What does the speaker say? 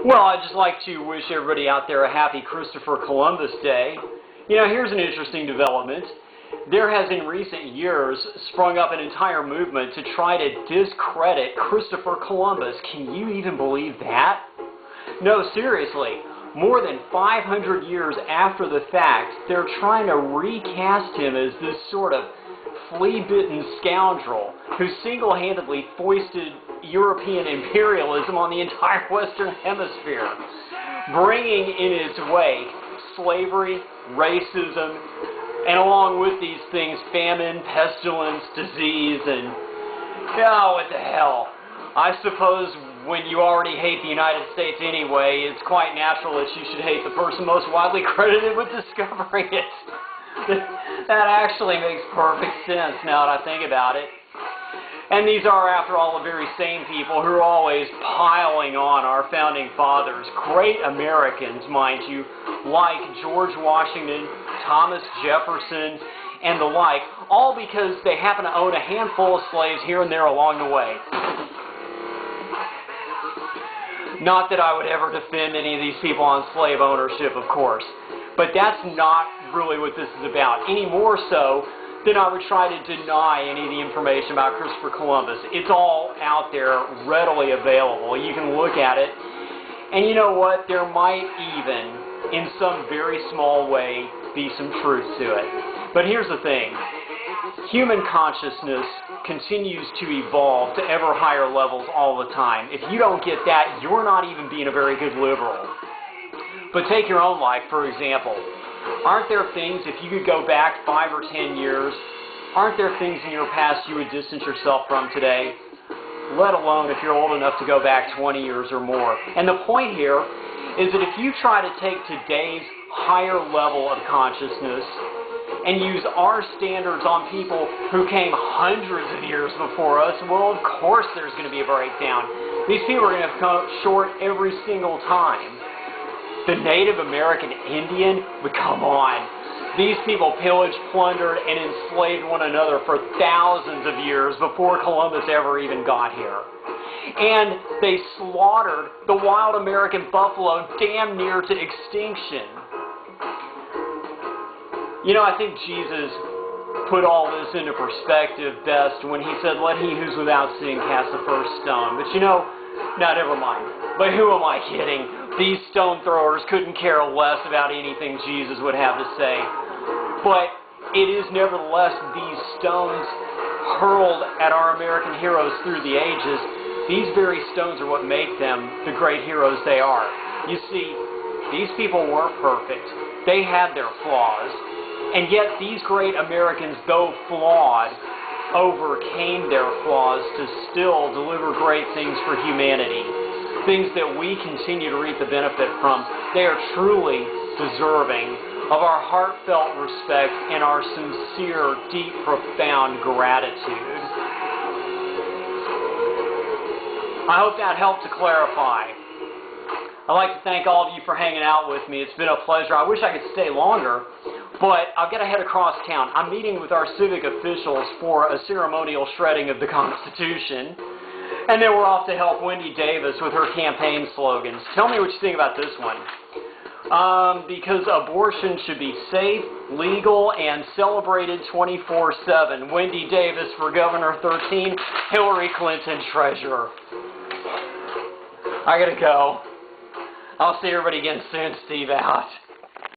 Well, I'd just like to wish everybody out there a happy Christopher Columbus Day. You know, here's an interesting development. There has in recent years sprung up an entire movement to try to discredit Cristopher Columbus. Can you even believe that? No, seriously. More than 500 years after the fact, they're trying to recast him as this sort of flea-bitten scoundrel who single-handedly foisted European imperialism on the entire Western Hemisphere, bringing in its wake slavery, racism, and along with these things, famine, pestilence, disease, and what the hell. I suppose when you already hate the United States anyway, it's quite natural that you should hate the person most widely credited with discovering it. That actually makes perfect sense now that I think about it. And these are, after all, the very same people who are always piling on our founding fathers, great Americans, mind you, like George Washington, Thomas Jefferson, and the like, all because they happen to own a handful of slaves here and there along the way. Not that I would ever defend any of these people on slave ownership, of course, but that's not really what this is about, any more so than I would try to deny any of the information about Cristopher Columbus. It's all out there, readily available. You can look at it, and you know what? There might even, in some very small way, be some truth to it. But here's the thing. Human consciousness continues to evolve to ever higher levels all the time. If you don't get that, you're not even being a very good liberal. But take your own life, for example. Aren't there things, if you could go back 5 or 10 years, aren't there things in your past you would distance yourself from today? Let alone if you're old enough to go back 20 years or more. And the point here is that if you try to take today's higher level of consciousness and use our standards on people who came hundreds of years before us, well, of course there's going to be a breakdown. These people are going to come short every single time. The Native American Indian, but come on. These people pillaged, plundered, and enslaved one another for thousands of years before Columbus ever even got here. And they slaughtered the wild American buffalo damn near to extinction. You know, I think Jesus put all this into perspective best when he said, "Let he who's without sin cast the first stone." But you know, now never mind. But who am I kidding? These stone throwers couldn't care less about anything Jesus would have to say. But it is nevertheless these stones hurled at our American heroes through the ages. These very stones are what make them the great heroes they are. You see, these people weren't perfect. They had their flaws. And yet these great Americans, though flawed, overcame their flaws to still deliver great things for humanity. Things that we continue to reap the benefit from. They are truly deserving of our heartfelt respect and our sincere, deep, profound gratitude. I hope that helped to clarify. I'd like to thank all of you for hanging out with me. It's been a pleasure. I wish I could stay longer, but I've got to head across town. I'm meeting with our civic officials for a ceremonial shredding of the Constitution. And then we're off to help Wendy Davis with her campaign slogans. Tell me what you think about this one. Because abortion should be safe, legal, and celebrated 24/7. Wendy Davis for Governor 13, Hillary Clinton Treasurer. I gotta go. I'll see everybody again soon. Steve out.